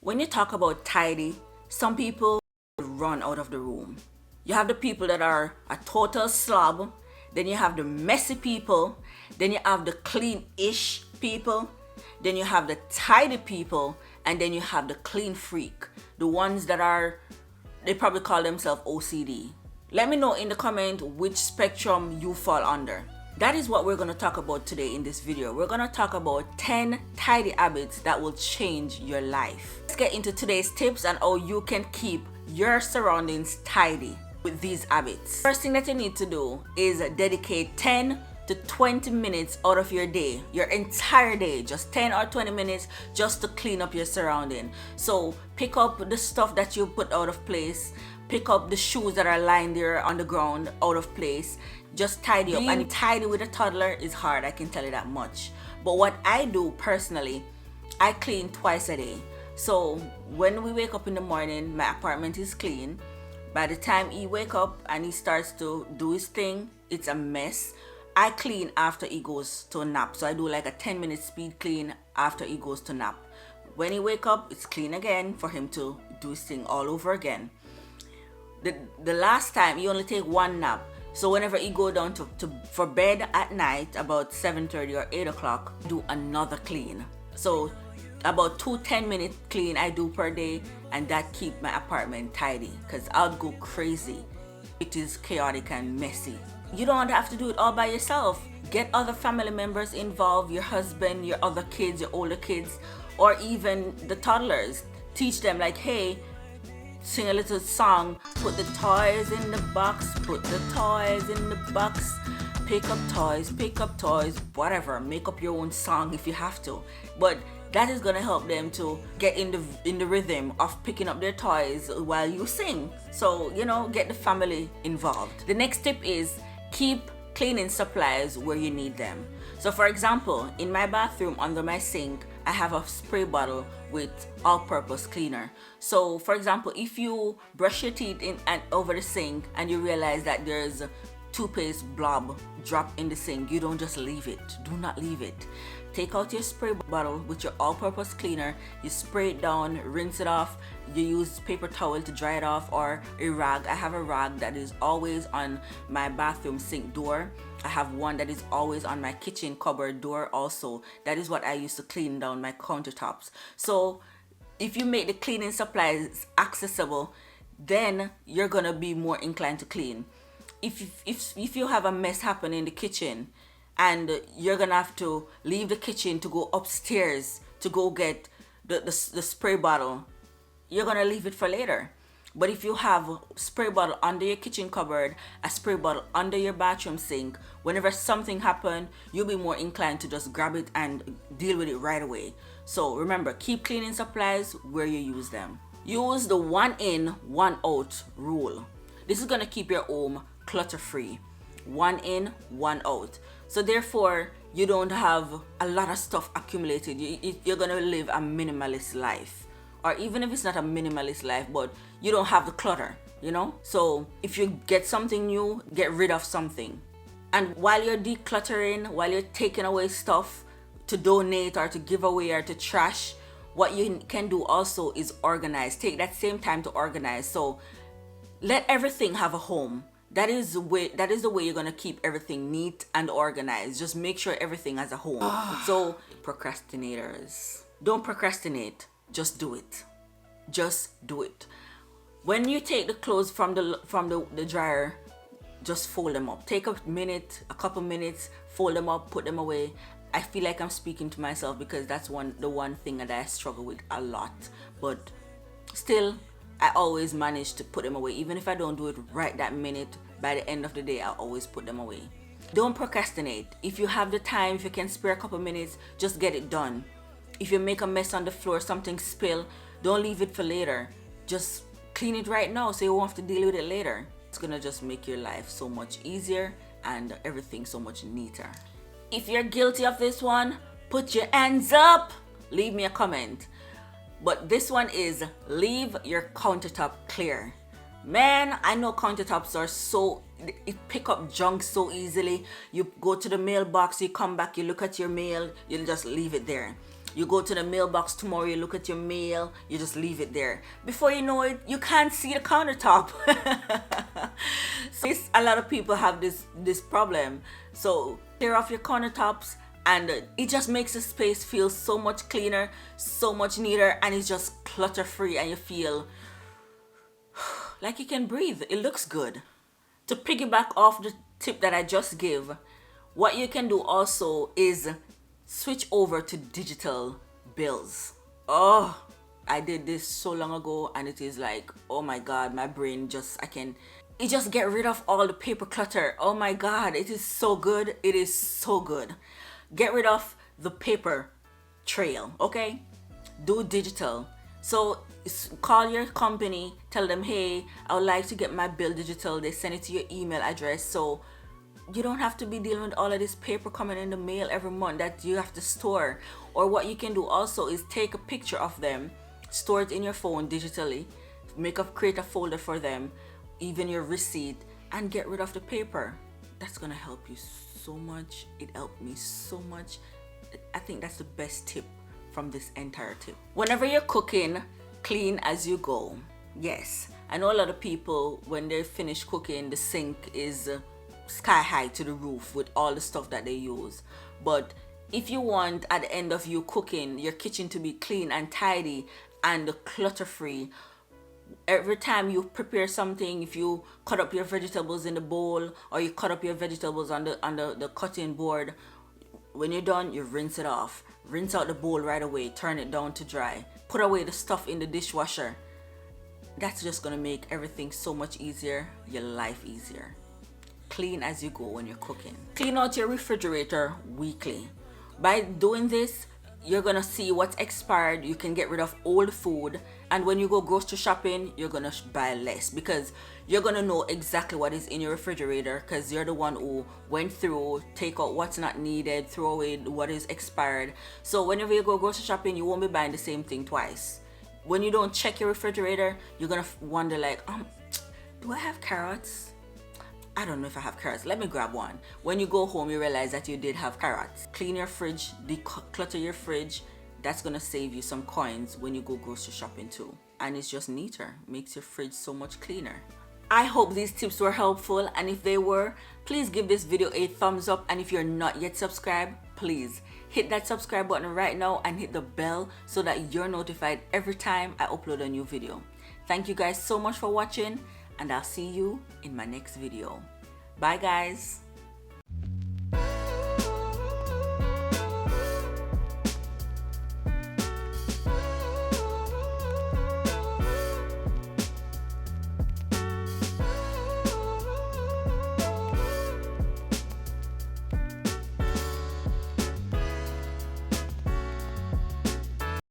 When you talk about tidy, some people run out of the room. You have the people that are a total slob, then you have the messy people, then you have the clean-ish people, then you have the tidy people, and then you have the clean freak. The ones that are, they probably call themselves OCD. Let me know in the comment which spectrum you fall under. That is what we're going to talk about today in this video. We're going to talk about 10 tidy habits that will change your life. Let's get into today's tips and how you can keep your surroundings tidy with these habits. First thing that you need to do is dedicate 10 to 20 minutes out of your day, your entire day, just 10 or 20 minutes just to clean up your surrounding. So pick up the stuff that you put out of place, pick up the shoes that are lying there on the ground out of place, just tidy up. And tidy with a toddler is hard, I can tell you that much. But what I do personally, I clean twice a day. So when we wake up in the morning, my apartment is clean. By the time he wake up and he starts to do his thing, it's a mess. I clean after he goes to a nap. So I do like a 10-minute speed clean after he goes to nap. When he wake up, it's clean again for him to do his thing all over again. The last time, he only take one nap. So whenever he go down for bed at night, about 7:30 or 8 o'clock, do another clean. So about 2 10-minute clean I do per day, and that keep my apartment tidy, because I'll go crazy. It is chaotic and messy. You don't have to do it all by yourself. Get other family members involved, your husband, your other kids, your older kids, or even the toddlers. Teach them like, hey, sing a little song, put the toys in the box, put the toys in the box, pick up toys, whatever. Make up your own song if you have to. But that is gonna help them to get in the rhythm of picking up their toys while you sing. So, get the family involved. The next tip is keep cleaning supplies where you need them. So for example, in my bathroom under my sink, I have a spray bottle with all-purpose cleaner. So for example, if you brush your teeth in and over the sink and you realize that there's a toothpaste blob drop in the sink, you don't just leave it. Do not leave it. Take out your spray bottle with your all-purpose cleaner, you spray it down, rinse it off, you use paper towel to dry it off, or a rag. I have a rag that is always on my bathroom sink door. I have one that is always on my kitchen cupboard door also. That is what I use to clean down my countertops. So if you make the cleaning supplies accessible, then you're gonna be more inclined to clean. If you have a mess happen in the kitchen, and you're gonna have to leave the kitchen to go upstairs to go get the spray bottle, you're gonna leave it for later. But if you have a spray bottle under your kitchen cupboard, a spray bottle under your bathroom sink, whenever something happens, you'll be more inclined to just grab it and deal with it right away. So remember, keep cleaning supplies where you use them. Use the 1 in, 1 out rule. This is gonna keep your home clutter free. 1 in, 1 out. So therefore, you don't have a lot of stuff accumulated. You're gonna live a minimalist life. Or even if it's not a minimalist life, but you don't have the clutter, So if you get something new, get rid of something. And while you're decluttering, while you're taking away stuff to donate or to give away or to trash, what you can do also is organize. Take that same time to organize. So let everything have a home. That is the way you're gonna keep everything neat and organized. Just make sure everything has a home. So procrastinators, don't procrastinate. Just do it. Just do it. When you take the clothes from the dryer, just fold them up. Take a couple minutes, fold them up, put them away. I feel like I'm speaking to myself because that's the one thing that I struggle with a lot. But still, I always manage to put them away. Even if I don't do it right that minute, by the end of the day, I'll always put them away. Don't procrastinate. If you have the time, if you can spare a couple minutes, just get it done. If you make a mess on the floor, something spill, don't leave it for later. Just clean it right now so you won't have to deal with it later. It's gonna just make your life so much easier and everything so much neater. If you're guilty of this one, put your hands up. Leave me a comment. But this one is leave your countertop clear. Man, I know countertops are it pick up junk so easily. You go to the mailbox, you come back, you look at your mail, you just leave it there. You go to the mailbox tomorrow, you look at your mail, you just leave it there. Before you know it, you can't see the countertop. So a lot of people have this problem. So clear off your countertops, and it just makes the space feel so much cleaner, so much neater, and it's just clutter free, and you feel like you can breathe. It looks good. To piggyback off the tip that I just gave, what you can do also is switch over to digital bills. Oh, I did this so long ago, and it is like, oh my god, my brain just, it just get rid of all the paper clutter. Oh my god, it is so good. It is so good. Get rid of the paper trail, okay? Do digital. So call your company, tell them, hey, I would like to get my bill digital. They send it to your email address, so you don't have to be dealing with all of this paper coming in the mail every month that you have to store. Or what you can do also is take a picture of them, store it in your phone digitally, create a folder for them, even your receipt, and get rid of the paper. That's gonna help you so much. It helped me so much. I think that's the best tip from this entire tip. Whenever you're cooking, clean as you go. Yes, I know a lot of people, when they finish cooking, the sink is sky high to the roof with all the stuff that they use. But if you want, at the end of you cooking, your kitchen to be clean and tidy and clutter free, every time you prepare something, if you cut up your vegetables in the bowl, or you cut up your vegetables on the cutting board, when you're done, you rinse it off. Rinse out the bowl right away, turn it down to dry, put away the stuff in the dishwasher. That's just gonna make everything so much easier, your life easier. Clean as you go when you're cooking. Clean out your refrigerator weekly. By doing this, you're gonna see what's expired. You can get rid of old food, and when you go grocery shopping, you're gonna buy less, because you're gonna know exactly what is in your refrigerator, because you're the one who went through, take out what's not needed, throw away what is expired. So whenever you go grocery shopping, you won't be buying the same thing twice. When you don't check your refrigerator, you're gonna wonder like, do I have carrots? I don't know if I have carrots. Let me grab one. When you go home, you realize that you did have carrots. Clean your fridge, declutter your fridge. That's gonna save you some coins when you go grocery shopping too. And it's just neater. Makes your fridge so much cleaner. I hope these tips were helpful, and if they were, please give this video a thumbs up, and if you're not yet subscribed, please hit that subscribe button right now and hit the bell so that you're notified every time I upload a new video. Thank you guys so much for watching, and I'll see you in my next video. Bye guys.